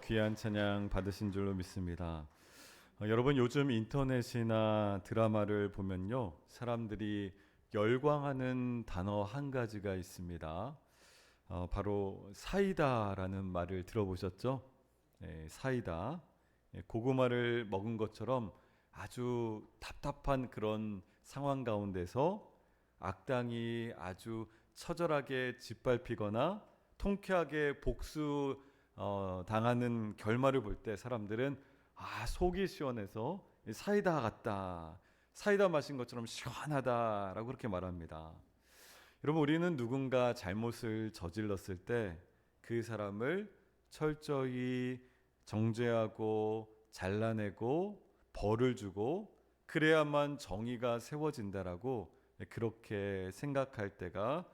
귀한 찬양 받으신 줄로 믿습니다. 여러분 요즘 인터넷이나 드라마를 보면요, 사람들이 열광하는 단어 한 가지가 있습니다. 바로 사이다라는 말을 들어보셨죠? 사이다. 고구마를 먹은 것처럼 아주 답답한 그런 상황 가운데서 악당이 아주 처절하게 짓밟히거나 통쾌하게 복수 당하는 결말을 볼 때 사람들은 속이 시원해서 사이다 같다, 사이다 마신 것처럼 시원하다라고 그렇게 말합니다. 여러분, 우리는 누군가 잘못을 저질렀을 때 그 사람을 철저히 정죄하고 잘라내고 벌을 주고 그래야만 정의가 세워진다라고 그렇게 생각할 때가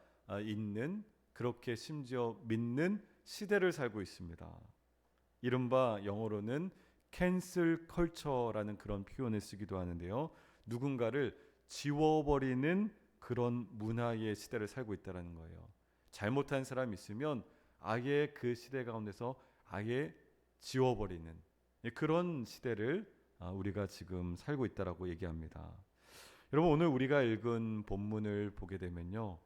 있는, 그렇게 심지어 믿는 시대를 살고 있습니다. 이른바 영어로는 캔슬 컬처라는 그런 표현을 쓰기도 하는데요, 누군가를 지워버리는 그런 문화의 시대를 살고 있다는 거예요. 잘못한 사람이 있으면 아예 그 시대 가운데서 아예 지워버리는 그런 시대를 우리가 지금 살고 있다라고 얘기합니다. 여러분, 오늘 우리가 읽은 본문을 보게 되면요,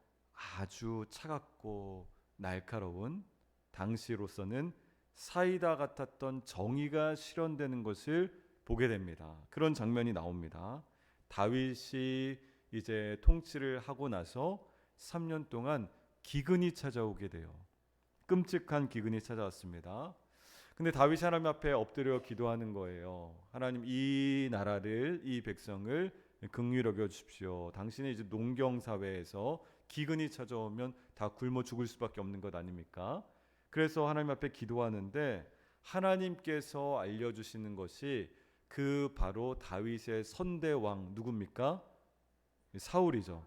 아주 차갑고 날카로운, 당시로서는 사이다 같았던 정의가 실현되는 것을 보게 됩니다. 그런 장면이 나옵니다. 다윗이 이제 통치를 하고 나서 3년 동안 기근이 찾아오게 돼요. 끔찍한 기근이 찾아왔습니다. 근데 다윗이 하나님 앞에 엎드려 기도하는 거예요. 하나님, 이 나라를, 이 백성을 긍휼히 여겨 주십시오. 당신의 이제 농경 사회에서 기근이 찾아오면 다 굶어 죽을 수밖에 없는 것 아닙니까? 그래서 하나님 앞에 기도하는데 하나님께서 알려주시는 것이 그 바로 다윗의 선대왕 누굽니까? 사울이죠.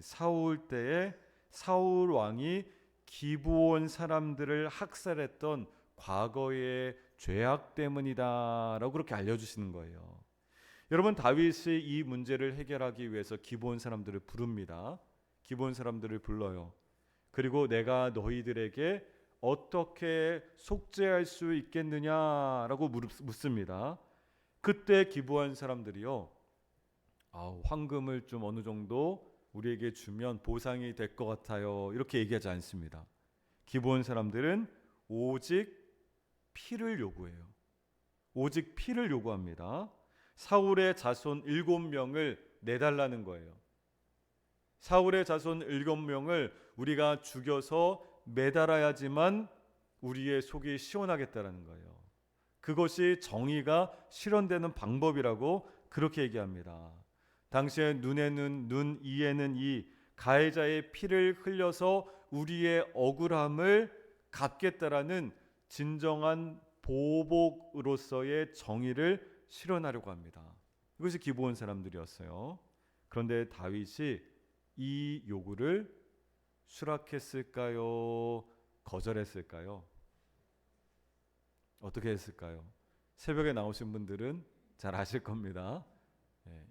사울 때에 사울 왕이 기브온 사람들을 학살했던 과거의 죄악 때문이다라고 그렇게 알려주시는 거예요. 여러분, 다윗이 이 문제를 해결하기 위해서 기브온 사람들을 부릅니다. 기브온 사람들을 불러요. 그리고 내가 너희들에게 어떻게 속죄할 수 있겠느냐라고 묻습니다. 그때 기브온 사람들이요, 황금을 좀 어느 정도 우리에게 주면 보상이 될 것 같아요, 이렇게 얘기하지 않습니다. 기브온 사람들은 오직 피를 요구해요. 오직 피를 요구합니다. 사울의 자손 7명을 내달라는 거예요. 사울의 자손 7명을 우리가 죽여서 매달아야지만 우리의 속이 시원하겠다라는 거예요. 그것이 정의가 실현되는 방법이라고 그렇게 얘기합니다. 당시에 눈에는 눈, 이에는 이, 가해자의 피를 흘려서 우리의 억울함을 갚겠다라는 진정한 보복으로서의 정의를 실현하려고 합니다. 이것이 기브온 사람들이었어요. 그런데 다윗이 이 요구를 수락했을까요? 거절했을까요? 어떻게 했을까요? 새벽에 나오신 분들은 잘 아실 겁니다.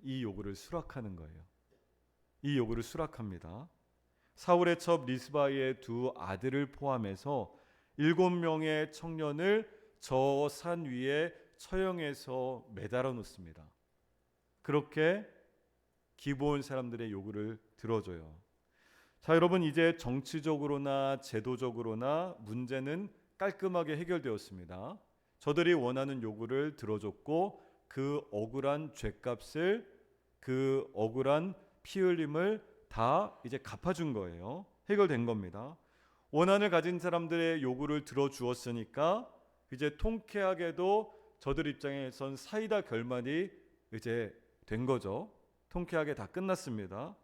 이 요구를 수락하는 거예요. 이 요구를 수락합니다. 사울의 첩 리스바의 2 아들을 포함해서 7명의 청년을 저 산 위에 처형해서 매달아 놓습니다. 그렇게 기브온 사람들의 요구를 들어줘요. 자, 여러분, 이제 정치적으로나 제도적으로나 문제는 깔끔하게 해결되었습니다. 저들이 원하는 요구를 들어줬고 그 억울한 죄값을, 그 억울한 피 흘림을 다 이제 갚아준 거예요. 해결된 겁니다. 원한을 가진 사람들의 요구를 들어주었으니까 이제 통쾌하게도 저들 입장에선 사이다 결말이 이제 된 거죠. 통쾌하게 다 끝났습니다.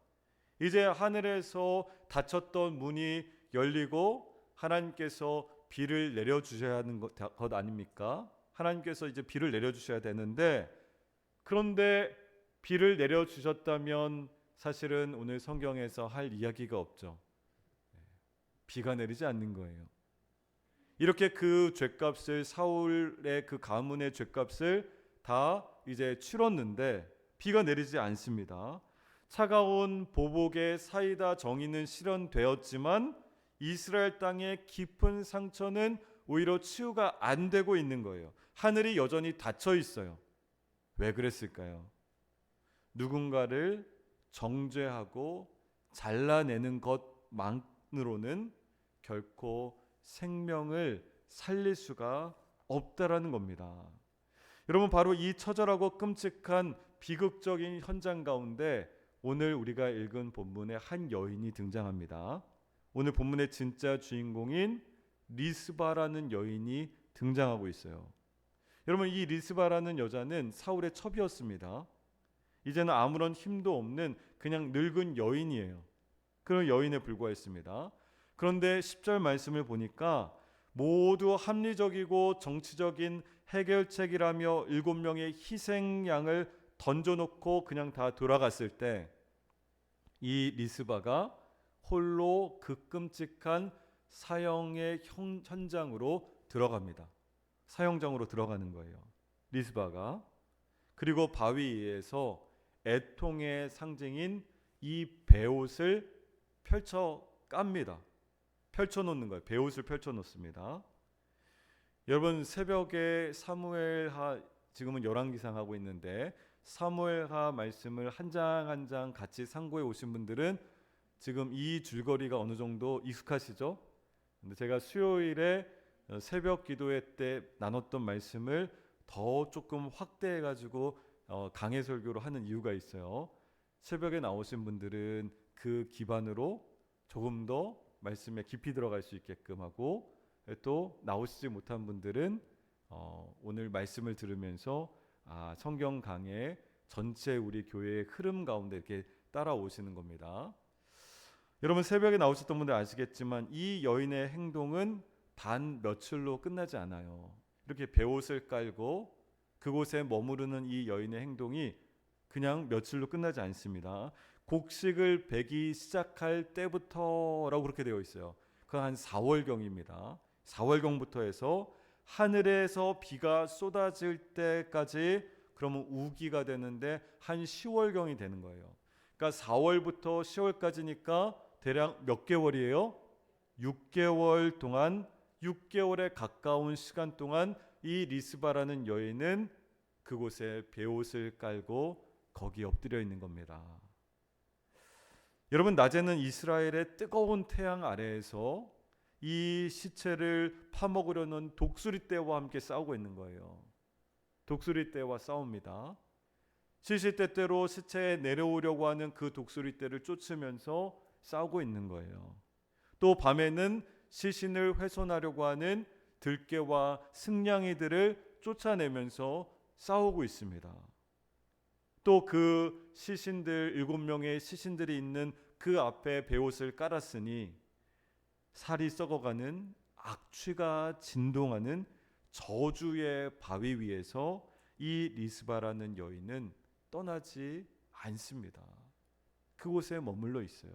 이제 하늘에서 닫혔던 문이 열리고 하나님께서 비를 내려주셔야 하는 것 아닙니까? 하나님께서 이제 비를 내려주셔야 되는데, 그런데 비를 내려주셨다면 사실은 오늘 성경에서 할 이야기가 없죠. 비가 내리지 않는 거예요. 이렇게 그 죄값을, 사울의 그 가문의 죄값을 다 이제 치렀는데 비가 내리지 않습니다. 차가운 보복의 사이다 정의는 실현되었지만 이스라엘 땅의 깊은 상처는 오히려 치유가 안 되고 있는 거예요. 하늘이 여전히 닫혀 있어요. 왜 그랬을까요? 누군가를 정죄하고 잘라내는 것만으로는 결코 생명을 살릴 수가 없다라는 겁니다. 여러분, 바로 이 처절하고 끔찍한 비극적인 현장 가운데 오늘 우리가 읽은 본문에 한 여인이 등장합니다. 오늘 본문의 진짜 주인공인 리스바라는 여인이 등장하고 있어요. 여러분, 이 리스바라는 여자는 사울의 첩이었습니다. 이제는 아무런 힘도 없는 그냥 늙은 여인이에요. 그런 여인에 불과했습니다. 그런데 10절 말씀을 보니까 모두 합리적이고 정치적인 해결책이라며 7명의 희생양을 던져놓고 그냥 다 돌아갔을 때 이 리스바가 홀로 그 끔찍한 사형의 현장으로 들어갑니다. 사형장으로 들어가는 거예요. 리스바가. 그리고 바위 위에서 애통의 상징인 이 베옷을 펼쳐 깝니다. 펼쳐 놓는 거예요. 베옷을 펼쳐 놓습니다. 여러분, 새벽에 사무엘하, 지금은 열왕기상 하고 있는데 사무엘하 말씀을 한 장 한 장 같이 상고해 오신 분들은 지금 이 줄거리가 어느 정도 익숙하시죠? 근데 제가 수요일에 새벽 기도회 때 나눴던 말씀을 더 조금 확대해 가지고 강해 설교로 하는 이유가 있어요. 새벽에 나오신 분들은 그 기반으로 조금 더 말씀에 깊이 들어갈 수 있게끔 하고, 또 나오시지 못한 분들은 오늘 말씀을 들으면서 성경 강해 전체 우리 교회의 흐름 가운데 이렇게 따라오시는 겁니다. 여러분, 새벽에 나오셨던 분들 아시겠지만 이 여인의 행동은 단 며칠로 끝나지 않아요. 이렇게 베옷을 깔고 그곳에 머무르는 이 여인의 행동이 그냥 며칠로 끝나지 않습니다. 곡식을 베기 시작할 때부터라고 그렇게 되어 있어요. 그 한 4월경입니다. 4월경부터 해서 하늘에서 비가 쏟아질 때까지 그러면 우기가 되는데 한 10월경이 되는 거예요. 그러니까 4월부터 10월까지니까 대략 몇 개월이에요? 6개월 동안, 6개월에 가까운 시간 동안 이 리스바라는 여인은 그곳에 베옷을 깔고 거기 엎드려 있는 겁니다. 여러분, 낮에는 이스라엘의 뜨거운 태양 아래에서 이 시체를 파먹으려는 독수리떼와 함께 싸우고 있는 거예요. 독수리떼와 싸웁니다. 시시때때로 시체에 내려오려고 하는 그 독수리떼를 쫓으면서 싸우고 있는 거예요. 또 밤에는 시신을 훼손하려고 하는 들깨와 승냥이들을 쫓아내면서 싸우고 있습니다. 또 그 시신들, 7명의 시신들이 있는 그 앞에 베옷을 깔았으니 살이 썩어가는, 악취가 진동하는 저주의 바위 위에서 이 리스바라는 여인은 떠나지 않습니다. 그곳에 머물러 있어요.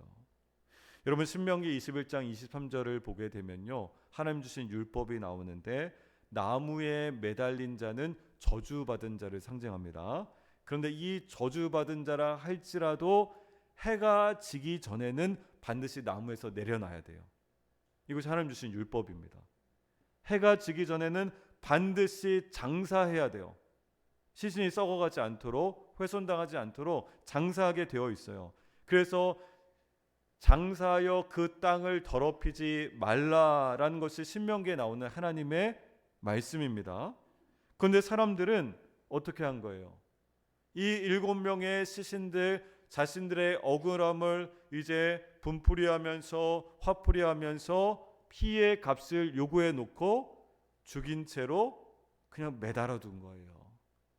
여러분, 신명기 21장 23절을 보게 되면요, 하나님 주신 율법이 나오는데 나무에 매달린 자는 저주받은 자를 상징합니다. 그런데 이 저주받은 자라 할지라도 해가 지기 전에는 반드시 나무에서 내려놔야 돼요. 이것이 하나님 주신 율법입니다. 해가 지기 전에는 반드시 장사해야 돼요. 시신이 썩어가지 않도록, 훼손당하지 않도록 장사하게 되어 있어요. 그래서 장사하여 그 땅을 더럽히지 말라라는 것이 신명기에 나오는 하나님의 말씀입니다. 그런데 사람들은 어떻게 한 거예요? 이 7명의 시신들, 자신들의 억울함을 이제 분풀이하면서 화풀이하면서 피의 값을 요구해 놓고 죽인 채로 그냥 매달아 둔 거예요.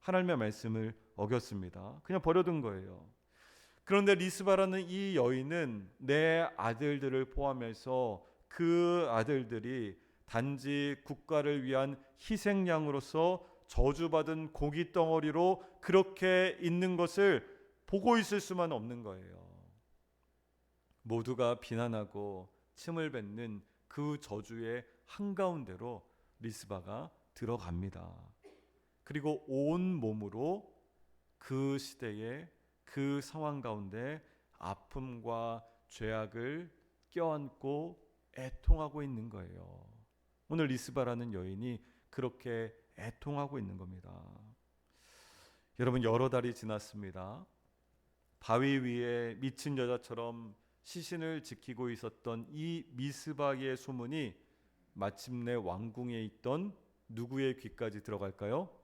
하나님의 말씀을 어겼습니다. 그냥 버려둔 거예요. 그런데 리스바라는 이 여인은 내 아들들을 포함해서 그 아들들이 단지 국가를 위한 희생양으로서 저주받은 고기 덩어리로 그렇게 있는 것을 보고 있을 수만 없는 거예요. 모두가 비난하고 침을 뱉는 그 저주의 한가운데로 리스바가 들어갑니다. 그리고 온 몸으로 그 시대의 그 상황 가운데 아픔과 죄악을 껴안고 애통하고 있는 거예요. 오늘 리스바라는 여인이 그렇게 애통하고 있는 겁니다. 여러분, 여러 달이 지났습니다. 바위 위에 미친 여자처럼 시신을 지키고 있었던 이 미스바의 소문이 마침내 왕궁에 있던 누구의 귀까지 들어갈까요?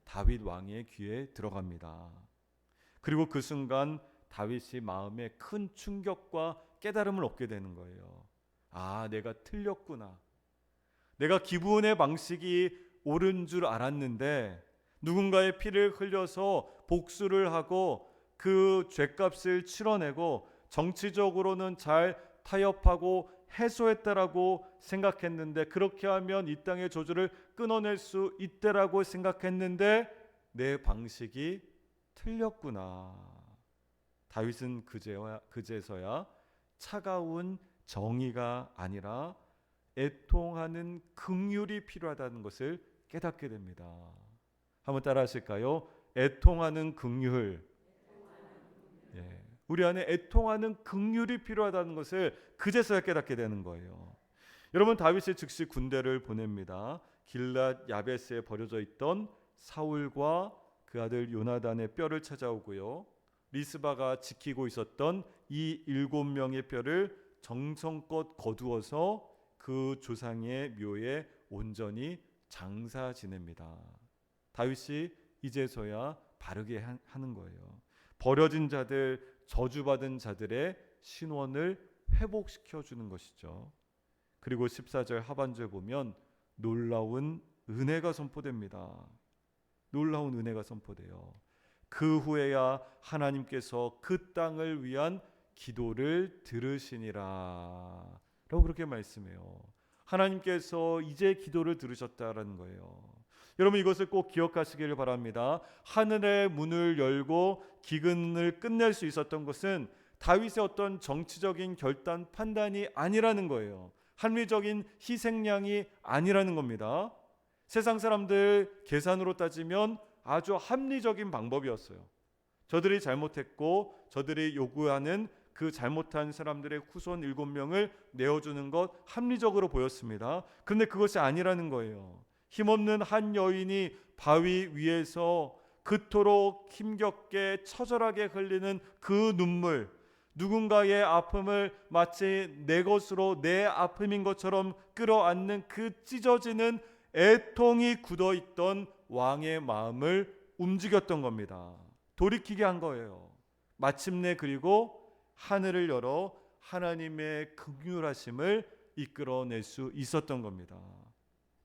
다윗 왕의 귀에 들어갑니다. 그리고 그 순간 다윗이 마음에 큰 충격과 깨달음을 얻게 되는 거예요. 아, 내가 틀렸구나. 내가 기브온의 방식이 옳은 줄 알았는데 누군가의 피를 흘려서 복수를 하고 그 죄값을 치러내고 정치적으로는 잘 타협하고 해소했다라고 생각했는데, 그렇게 하면 이 땅의 저주를 끊어낼 수 있다라고 생각했는데 내 방식이 틀렸구나. 다윗은 그제서야 차가운 정의가 아니라 애통하는 긍휼이 필요하다는 것을 깨닫게 됩니다. 한번 따라 하실까요? 애통하는 긍휼. 예. 우리 안에 애통하는 긍휼이 필요하다는 것을 그제서야 깨닫게 되는 거예요. 여러분, 다윗이 즉시 군대를 보냅니다. 길랏 야베스에 버려져 있던 사울과 그 아들 요나단의 뼈를 찾아오고요. 리스바가 지키고 있었던 이 7명의 뼈를 정성껏 거두어서 그 조상의 묘에 온전히 장사 지냅니다. 다윗이 이제서야 바르게 하는 거예요. 버려진 자들, 저주받은 자들의 신원을 회복시켜 주는 것이죠. 그리고 14절 하반절 보면 놀라운 은혜가 선포됩니다. 놀라운 은혜가 선포돼요. 그 후에야 하나님께서 그 땅을 위한 기도를 들으시니라 라고 그렇게 말씀해요. 하나님께서 이제 기도를 들으셨다라는 거예요. 여러분, 이것을 꼭 기억하시기를 바랍니다. 하늘의 문을 열고 기근을 끝낼 수 있었던 것은 다윗의 어떤 정치적인 결단 판단이 아니라는 거예요. 합리적인 희생양이 아니라는 겁니다. 세상 사람들 계산으로 따지면 아주 합리적인 방법이었어요. 저들이 잘못했고 저들이 요구하는 그 잘못한 사람들의 후손 7명을 내어주는 것 합리적으로 보였습니다. 그런데 그것이 아니라는 거예요. 힘없는 한 여인이 바위 위에서 그토록 힘겹게 처절하게 흘리는 그 눈물, 누군가의 아픔을 마치 내 것으로 내 아픔인 것처럼 끌어안는 그 찢어지는 애통이 굳어있던 왕의 마음을 움직였던 겁니다. 돌이키게 한 거예요. 마침내 그리고 하늘을 열어 하나님의 긍휼하심을 이끌어낼 수 있었던 겁니다.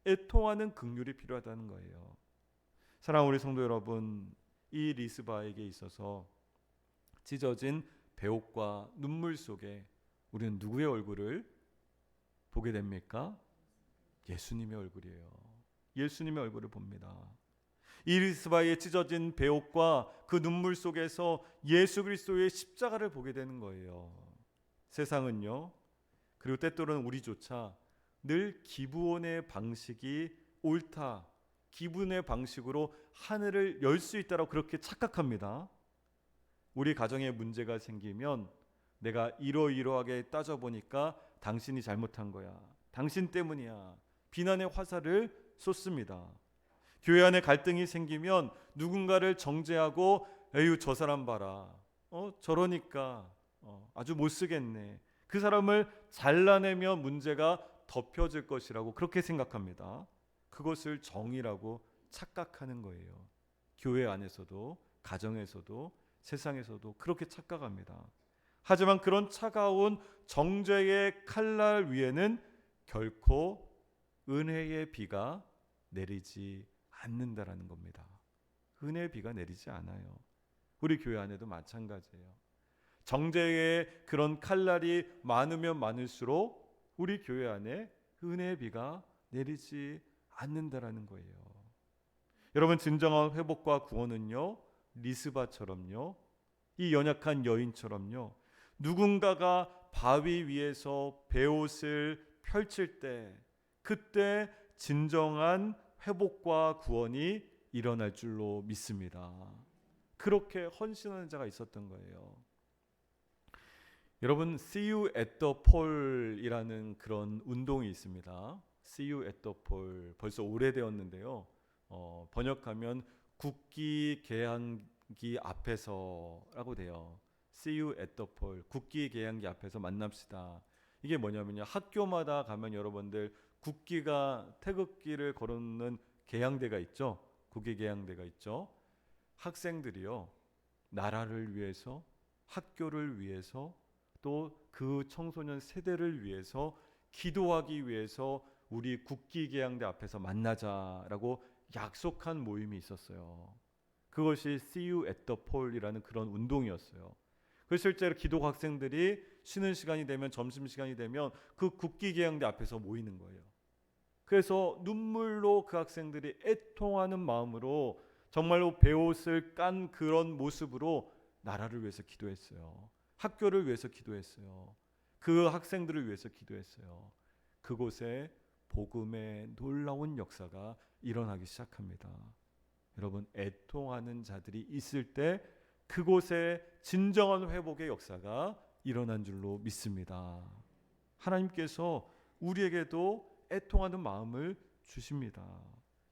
애통하는 긍휼이 필요하다는 거예요. 사랑하는 우리 성도 여러분, 이 리스바에게 있어서 찢어진 배옥과 눈물 속에 우리는 누구의 얼굴을 보게 됩니까? 예수님의 얼굴이에요. 예수님의 얼굴을 봅니다. 이 리스바의 찢어진 배옥과 그 눈물 속에서 예수 그리스도의 십자가를 보게 되는 거예요. 세상은요, 그리고 때때로는 우리조차 늘 기브온의 방식이 옳다, 기브온의 방식으로 하늘을 열 수 있다라고 그렇게 착각합니다. 우리 가정에 문제가 생기면 내가 이러이러하게 따져보니까 당신이 잘못한 거야, 당신 때문이야, 비난의 화살을 쏟습니다. 교회 안에 갈등이 생기면 누군가를 정죄하고 에휴 저 사람 봐라, 저러니까 아주 못 쓰겠네, 그 사람을 잘라내면 문제가 덮여질 것이라고 그렇게 생각합니다. 그것을 정의라고 착각하는 거예요. 교회 안에서도 가정에서도 세상에서도 그렇게 착각합니다. 하지만 그런 차가운 정죄의 칼날 위에는 결코 은혜의 비가 내리지 않는다라는 겁니다. 은혜의 비가 내리지 않아요. 우리 교회 안에도 마찬가지예요. 정죄의 그런 칼날이 많으면 많을수록 우리 교회 안에 은혜의 비가 내리지 않는다라는 거예요. 여러분, 진정한 회복과 구원은요, 리스바처럼요, 이 연약한 여인처럼요, 누군가가 바위 위에서 베옷을 펼칠 때, 그때 진정한 회복과 구원이 일어날 줄로 믿습니다. 그렇게 헌신하는 자가 있었던 거예요. 여러분, See You at the Poll이라는 그런 운동이 있습니다. See you at the pole 벌써 오래되었는데요. 번역하면 국기 계양기 앞에서라고 돼요. See you at the pole 국기 계양기 앞에서 만납시다. 이게 뭐냐면요. 학교마다 가면 여러분들 국기가 태극기를 걸어놓는 계양대가 있죠. 국기 계양대가 있죠. 학생들이요. 나라를 위해서 학교를 위해서 또 그 청소년 세대를 위해서 기도하기 위해서 우리 국기계양대 앞에서 만나자라고 약속한 모임이 있었어요. 그것이 See You at the Pole이라는 그런 운동이었어요. 그래서 실제로 기독 학생들이 쉬는 시간이 되면 점심시간이 되면 그 국기계양대 앞에서 모이는 거예요. 그래서 눈물로 그 학생들이 애통하는 마음으로 정말로 베옷을 깐 그런 모습으로 나라를 위해서 기도했어요. 학교를 위해서 기도했어요. 그 학생들을 위해서 기도했어요. 그곳에 복음의 놀라운 역사가 일어나기 시작합니다. 여러분, 애통하는 자들이 있을 때 그곳에 진정한 회복의 역사가 일어난 줄로 믿습니다. 하나님께서 우리에게도 애통하는 마음을 주십니다.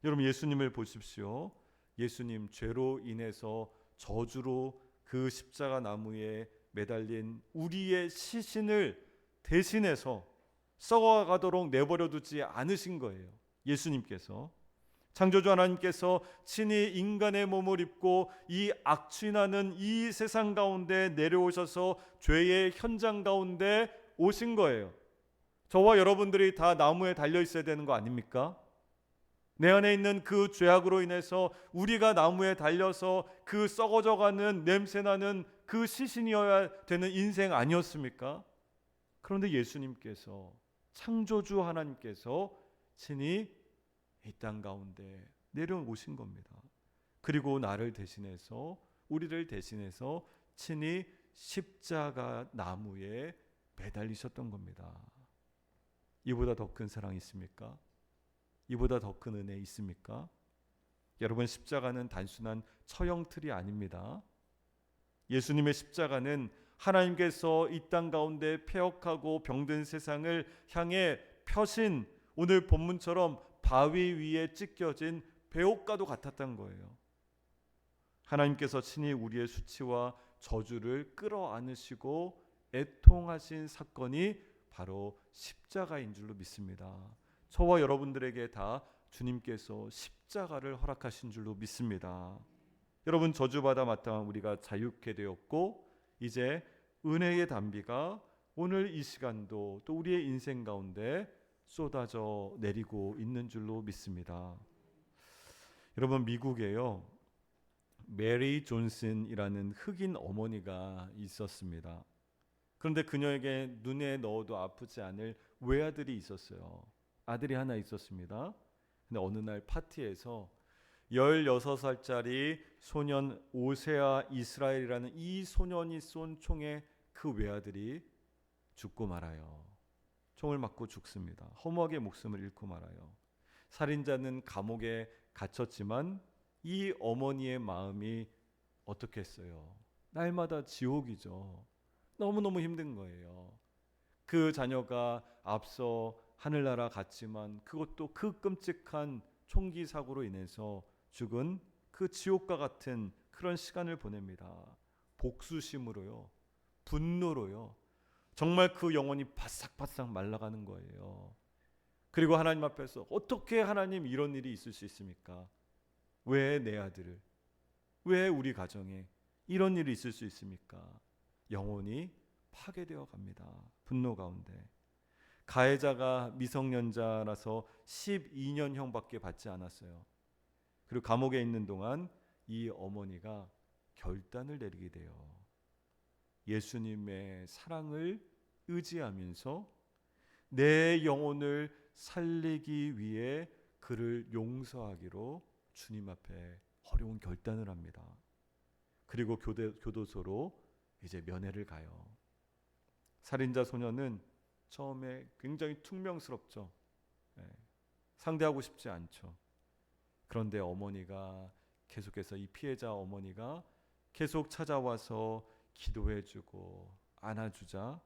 여러분, 예수님을 보십시오. 예수님 죄로 인해서 저주로 그 십자가 나무에 매달린 우리의 시신을 대신해서 썩어가도록 내버려 두지 않으신 거예요. 예수님께서 창조주 하나님께서 친히 인간의 몸을 입고 이 악취나는 이 세상 가운데 내려오셔서 죄의 현장 가운데 오신 거예요. 저와 여러분들이 다 나무에 달려 있어야 되는 거 아닙니까? 내 안에 있는 그 죄악으로 인해서 우리가 나무에 달려서 그 썩어져가는 냄새나는 그 시신이어야 되는 인생 아니었습니까? 그런데 예수님께서 창조주 하나님께서 친히 이 땅 가운데 내려오신 겁니다. 그리고 나를 대신해서 우리를 대신해서 친히 십자가 나무에 매달리셨던 겁니다. 이보다 더 큰 사랑이 있습니까? 이보다 더 큰 은혜 있습니까? 여러분, 십자가는 단순한 처형틀이 아닙니다. 예수님의 십자가는 하나님께서 이 땅 가운데 폐역하고 병든 세상을 향해 펴신 오늘 본문처럼 바위 위에 찢겨진 배옷과도 같았던 거예요. 하나님께서 친히 우리의 수치와 저주를 끌어안으시고 애통하신 사건이 바로 십자가인 줄로 믿습니다. 저와 여러분들에게 다 주님께서 십자가를 허락하신 줄로 믿습니다. 여러분, 저주받아 마땅한 우리가 자유케 되었고 이제 은혜의 단비가 오늘 이 시간도 또 우리의 인생 가운데 쏟아져 내리고 있는 줄로 믿습니다. 여러분, 미국에요 메리 존슨이라는 흑인 어머니가 있었습니다. 그런데 그녀에게 눈에 넣어도 아프지 않을 외아들이 있었어요. 아들이 하나 있었습니다. 근데 어느 날 파티에서 16살짜리 소년 오세아 이스라엘이라는 이 소년이 쏜 총에 그 외아들이 죽고 말아요. 총을 맞고 죽습니다. 허무하게 목숨을 잃고 말아요. 살인자는 감옥에 갇혔지만 이 어머니의 마음이 어떻게 했어요? 날마다 지옥이죠. 너무너무 힘든 거예요. 그 자녀가 앞서 하늘나라 갔지만 그것도 그 끔찍한 총기 사고로 인해서 죽은 그 지옥과 같은 그런 시간을 보냅니다. 복수심으로요, 분노로요, 정말 그 영혼이 바싹바싹 말라가는 거예요. 그리고 하나님 앞에서 어떻게 하나님 이런 일이 있을 수 있습니까? 왜 내 아들을, 왜 우리 가정에 이런 일이 있을 수 있습니까? 영혼이 파괴되어 갑니다. 분노 가운데. 가해자가 미성년자라서 12년형밖에 받지 않았어요. 그리고 감옥에 있는 동안 이 어머니가 결단을 내리게 돼요. 예수님의 사랑을 의지하면서 내 영혼을 살리기 위해 그를 용서하기로 주님 앞에 어려운 결단을 합니다. 그리고 교도소로 이제 면회를 가요. 살인자 소년은 처음에 굉장히 퉁명스럽죠. 상대하고 싶지 않죠. 그런데 어머니가 계속해서 이 피해자 어머니가 계속 찾아와서 기도해주고 안아주자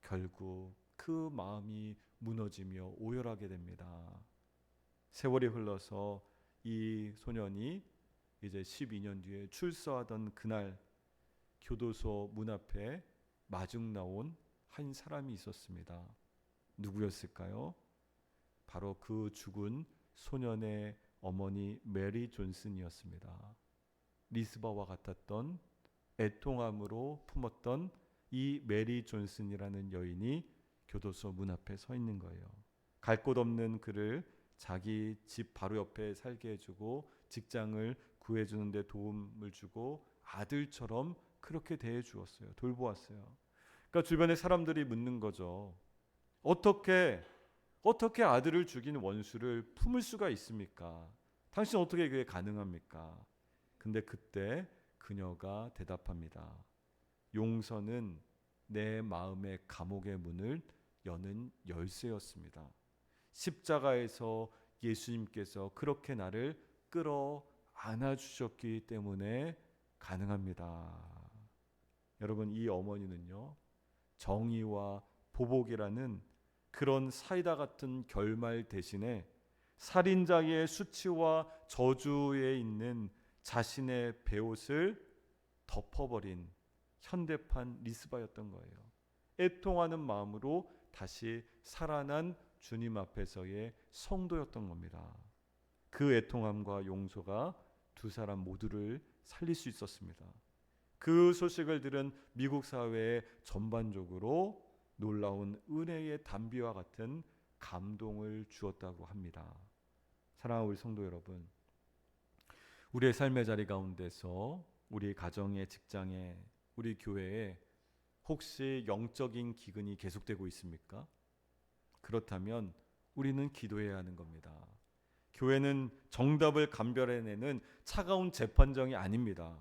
결국 그 마음이 무너지며 오열하게 됩니다. 세월이 흘러서 이 소년이 이제 12년 뒤에 출소하던 그날 교도소 문 앞에 마중 나온 한 사람이 있었습니다. 누구였을까요? 바로 그 죽은 소년의 어머니 메리 존슨이었습니다. 리스바와 같았던 애통함으로 품었던 이 메리 존슨이라는 여인이 교도소 문 앞에 서 있는 거예요. 갈 곳 없는 그를 자기 집 바로 옆에 살게 해주고 직장을 구해주는 데 도움을 주고 아들처럼 그렇게 대해 주었어요. 돌보았어요. 그러니까 주변에 사람들이 묻는 거죠. 어떻게 아들을 죽인 원수를 품을 수가 있습니까? 당신 어떻게 그게 가능합니까? 근데 그때 그녀가 대답합니다. 용서는 내 마음의 감옥의 문을 여는 열쇠였습니다. 십자가에서 예수님께서 그렇게 나를 끌어 안아주셨기 때문에 가능합니다. 여러분, 이 어머니는요, 정의와 보복이라는 그런 사이다 같은 결말 대신에 살인자의 수치와 저주에 있는 자신의 베옷을 덮어버린 현대판 리스바였던 거예요. 애통하는 마음으로 다시 살아난 주님 앞에서의 성도였던 겁니다. 그 애통함과 용서가 두 사람 모두를 살릴 수 있었습니다. 그 소식을 들은 미국 사회에 전반적으로 놀라운 은혜의 단비와 같은 감동을 주었다고 합니다. 사랑하는 우리 성도 여러분, 우리의 삶의 자리 가운데서 우리 가정의, 직장에, 우리 교회에 혹시 영적인 기근이 계속되고 있습니까? 그렇다면 우리는 기도해야 하는 겁니다. 교회는 정답을 감별해내는 차가운 재판정이 아닙니다.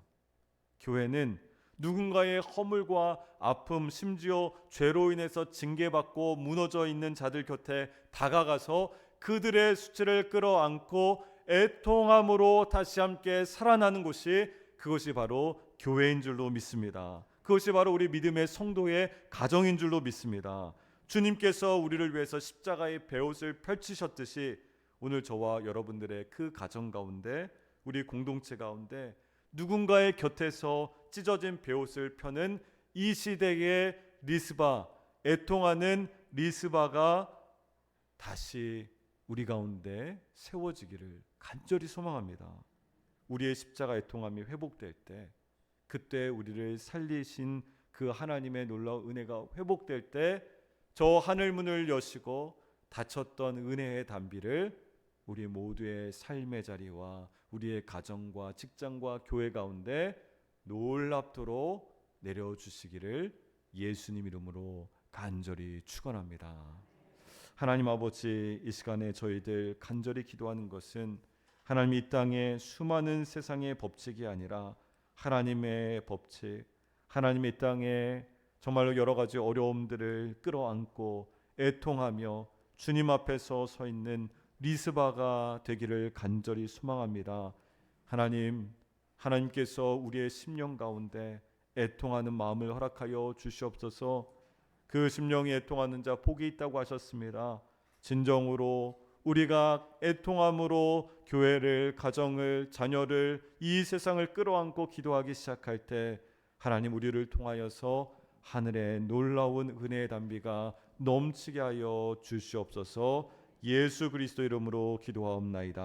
교회는 누군가의 허물과 아픔, 심지어 죄로 인해서 징계받고 무너져 있는 자들 곁에 다가가서 그들의 수치를 끌어안고 애통함으로 다시 함께 살아나는 곳이, 그것이 바로 교회인 줄로 믿습니다. 그것이 바로 우리 믿음의 성도의 가정인 줄로 믿습니다. 주님께서 우리를 위해서 십자가의 베옷을 펼치셨듯이 오늘 저와 여러분들의 그 가정 가운데, 우리 공동체 가운데 누군가의 곁에서 찢어진 베옷을 펴는 이 시대의 리스바, 애통하는 리스바가 다시 우리 가운데 세워지기를 간절히 소망합니다. 우리의 십자가 애통함이 회복될 때, 그때 우리를 살리신 그 하나님의 놀라운 은혜가 회복될 때, 저 하늘문을 여시고 닫혔던 은혜의 단비를 우리 모두의 삶의 자리와 우리의 가정과 직장과 교회 가운데 놀랍도록 내려주시기를 예수님 이름으로 간절히 축원합니다. 하나님 아버지, 이 시간에 저희들 간절히 기도하는 것은 하나님 이 땅에 수많은 세상의 법칙이 아니라 하나님의 법칙, 하나님 이 땅에 정말로 여러 가지 어려움들을 끌어안고 애통하며 주님 앞에서 서 있는 리스바가 되기를 간절히 소망합니다. 하나님께서 우리의 심령 가운데 애통하는 마음을 허락하여 주시옵소서. 그 심령이 애통하는 자 복이 있다고 하셨습니다. 진정으로 우리가 애통함으로 교회를, 가정을, 자녀를, 이 세상을 끌어안고 기도하기 시작할 때 하나님 우리를 통하여서 하늘의 놀라운 은혜의 단비가 넘치게 하여 주시옵소서. 예수 그리스도 이름으로 기도하옵나이다.